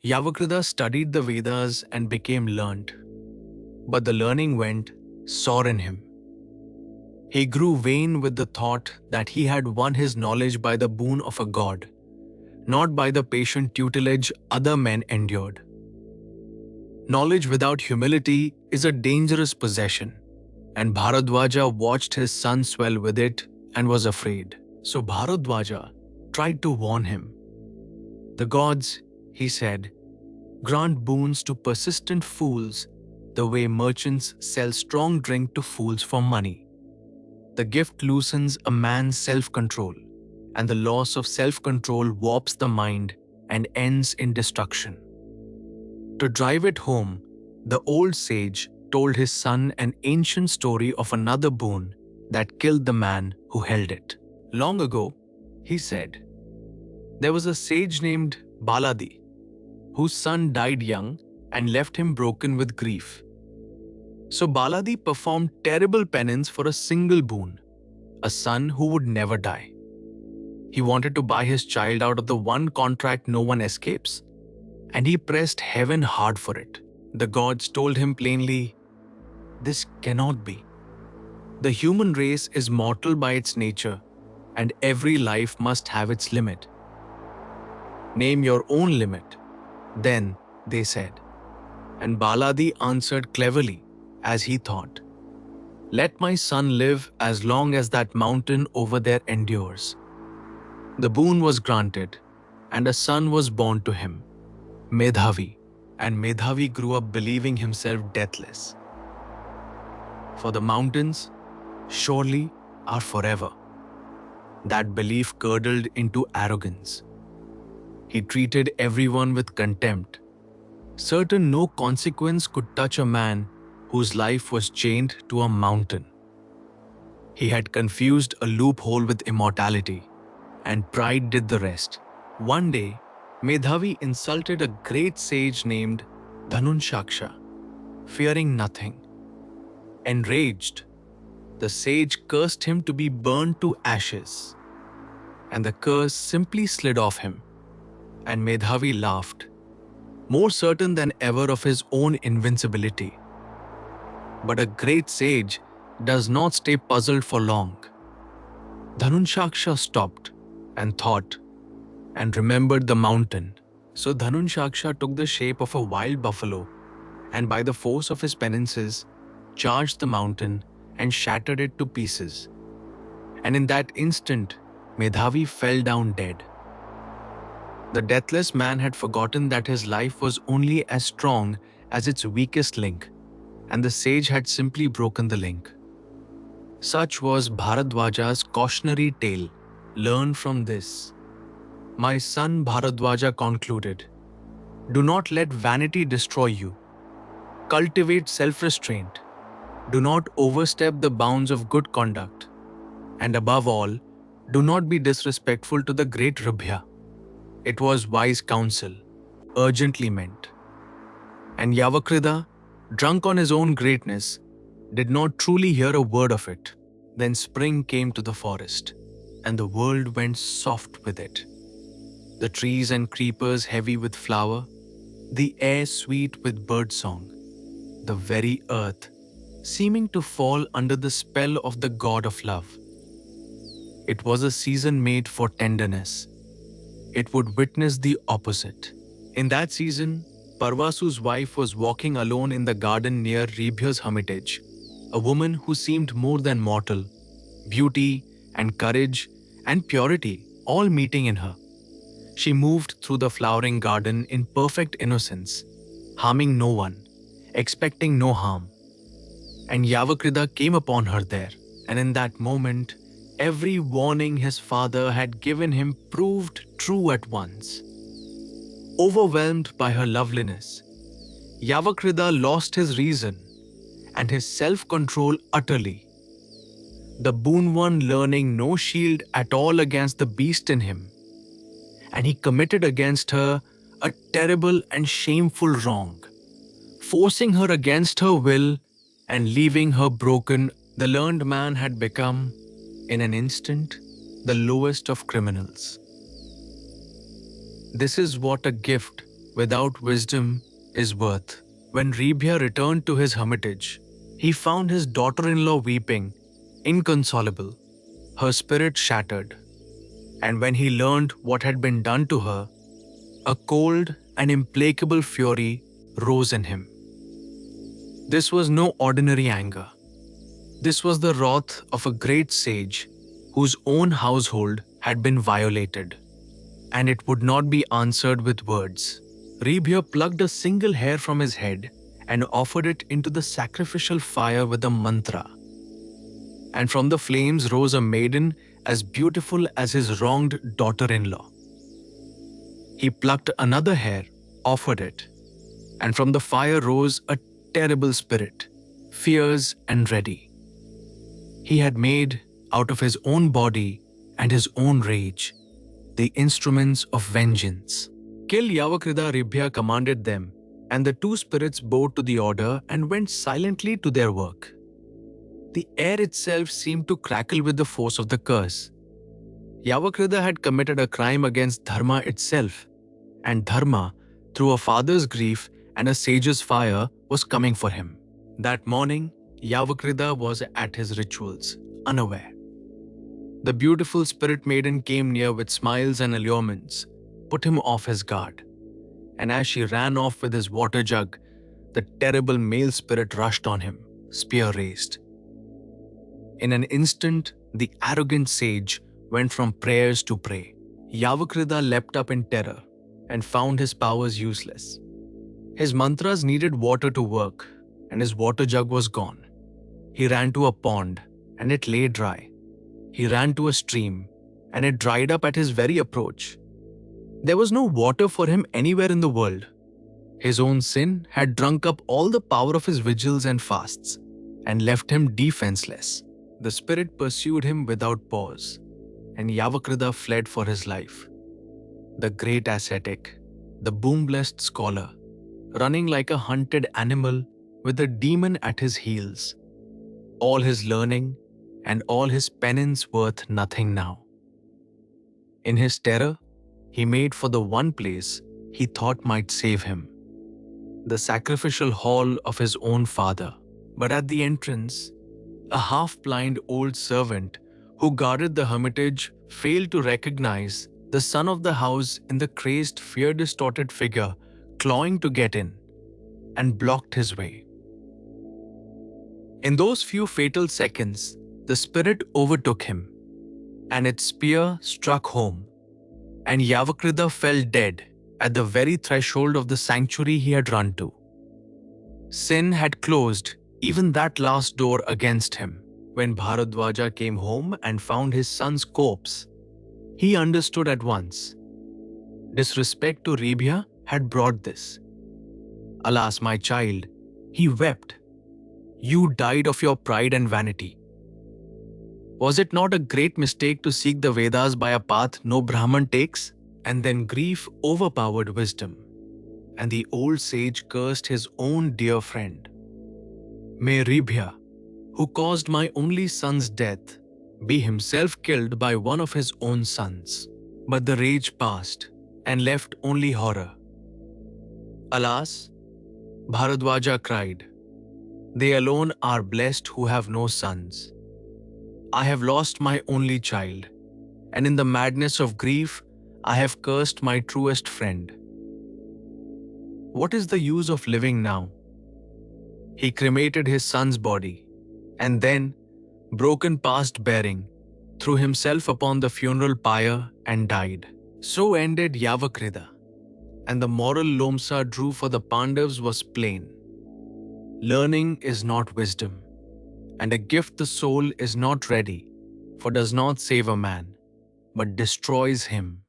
Yavakrida studied the Vedas and became learned, but the learning went sour in him. He grew vain with the thought that he had won his knowledge by the boon of a god, not by the patient tutelage other men endured. Knowledge without humility is a dangerous possession, and Bharadwaja watched his son swell with it and was afraid. So Bharadwaja tried to warn him. The gods, he said, grant boons to persistent fools the way merchants sell strong drink to fools for money. The gift loosens a man's self-control, and the loss of self-control warps the mind and ends in destruction. To drive it home, the old sage told his son an ancient story of another boon that killed the man who held it. Long ago, he said, there was a sage named Baladhi, whose son died young and left him broken with grief. So Baladhi performed terrible penance for a single boon, a son who would never die. He wanted to buy his child out of the one contract no one escapes, and he pressed heaven hard for it. The gods told him plainly, this cannot be. The human race is mortal by its nature, and every life must have its limit. Name your own limit. Then, they said. And Baladhi answered cleverly, as he thought, let my son live as long as that mountain over there endures. The boon was granted, and a son was born to him, Medhavi, and Medhavi grew up believing himself deathless. For the mountains, surely, are forever. That belief curdled into arrogance. He treated everyone with contempt, certain no consequence could touch a man whose life was chained to a mountain. He had confused a loophole with immortality, and pride did the rest. One day, Medhavi insulted a great sage named Dhanushaksha, fearing nothing. Enraged, the sage cursed him to be burned to ashes, and the curse simply slid off him, and Medhavi laughed, more certain than ever of his own invincibility. But a great sage does not stay puzzled for long. Dhanushaksha stopped and thought and remembered the mountain. So Dhanushaksha took the shape of a wild buffalo and by the force of his penances charged the mountain and shattered it to pieces. And in that instant, Medhavi fell down dead. The deathless man had forgotten that his life was only as strong as its weakest link, and the sage had simply broken the link. Such was Bharadwaja's cautionary tale. Learn from this. My son Bharadwaja concluded, do not let vanity destroy you. Cultivate self-restraint. Do not overstep the bounds of good conduct. And above all, do not be disrespectful to the great Raibhya. It was wise counsel, urgently meant. And Yavakrida, drunk on his own greatness, did not truly hear a word of it. Then spring came to the forest, and the world went soft with it. The trees and creepers heavy with flower, the air sweet with bird song, the very earth seeming to fall under the spell of the god of love. It was a season made for tenderness. It would witness the opposite. In that season, Paravasu's wife was walking alone in the garden near Raibhya's hermitage, a woman who seemed more than mortal, beauty and courage and purity all meeting in her. She moved through the flowering garden in perfect innocence, harming no one, expecting no harm. And Yavakrida came upon her there, and in that moment, every warning his father had given him proved true at once. Overwhelmed by her loveliness, Yavakrida lost his reason and his self-control utterly. The boon one learning no shield at all against the beast in him, and he committed against her a terrible and shameful wrong, forcing her against her will and leaving her broken. The learned man had become, in an instant, the lowest of criminals. This is what a gift without wisdom is worth. When Raibhya returned to his hermitage, he found his daughter-in-law weeping, inconsolable, her spirit shattered. And when he learned what had been done to her, a cold and implacable fury rose in him. This was no ordinary anger. This was the wrath of a great sage whose own household had been violated, and it would not be answered with words. Raibhya plucked a single hair from his head and offered it into the sacrificial fire with a mantra. And from the flames rose a maiden as beautiful as his wronged daughter-in-law. He plucked another hair, offered it, and from the fire rose a terrible spirit, fierce and ready. He had made, out of his own body and his own rage, the instruments of vengeance. Kill Yavakrida, Raibhya commanded them, and the two spirits bowed to the order and went silently to their work. The air itself seemed to crackle with the force of the curse. Yavakrida had committed a crime against Dharma itself, and Dharma, through a father's grief and a sage's fire, was coming for him. That morning, Yavakrida was at his rituals, unaware. The beautiful spirit maiden came near with smiles and allurements, put him off his guard. And as she ran off with his water jug, the terrible male spirit rushed on him, spear raised. In an instant, the arrogant sage went from prayers to prey. Yavakrida leapt up in terror and found his powers useless. His mantras needed water to work, and his water jug was gone. He ran to a pond, and it lay dry. He ran to a stream, and it dried up at his very approach. There was no water for him anywhere in the world. His own sin had drunk up all the power of his vigils and fasts, and left him defenseless. The spirit pursued him without pause, and Yavakrida fled for his life. The great ascetic, the boon-blessed scholar, running like a hunted animal with a demon at his heels. All his learning and all his penance worth nothing now. In his terror, he made for the one place he thought might save him, the sacrificial hall of his own father. But at the entrance, a half-blind old servant who guarded the hermitage failed to recognize the son of the house in the crazed, fear-distorted figure clawing to get in, and blocked his way. In those few fatal seconds, the spirit overtook him, and its spear struck home, and Yavakrida fell dead at the very threshold of the sanctuary he had run to. Sin had closed even that last door against him. When Bharadwaja came home and found his son's corpse, he understood at once. Disrespect to Raibhya had brought this. Alas, my child, he wept. You died of your pride and vanity. Was it not a great mistake to seek the Vedas by a path no Brahman takes? And then grief overpowered wisdom, and the old sage cursed his own dear friend. May Raibhya, who caused my only son's death, be himself killed by one of his own sons. But the rage passed and left only horror. Alas, Bharadwaja cried, they alone are blessed who have no sons. I have lost my only child, and in the madness of grief, I have cursed my truest friend. What is the use of living now? He cremated his son's body, and then, broken past bearing, threw himself upon the funeral pyre and died. So ended Yavakrida, and the moral Lomsa drew for the Pandavas was plain. Learning is not wisdom, and a gift the soul is not ready, for does not save a man, but destroys him.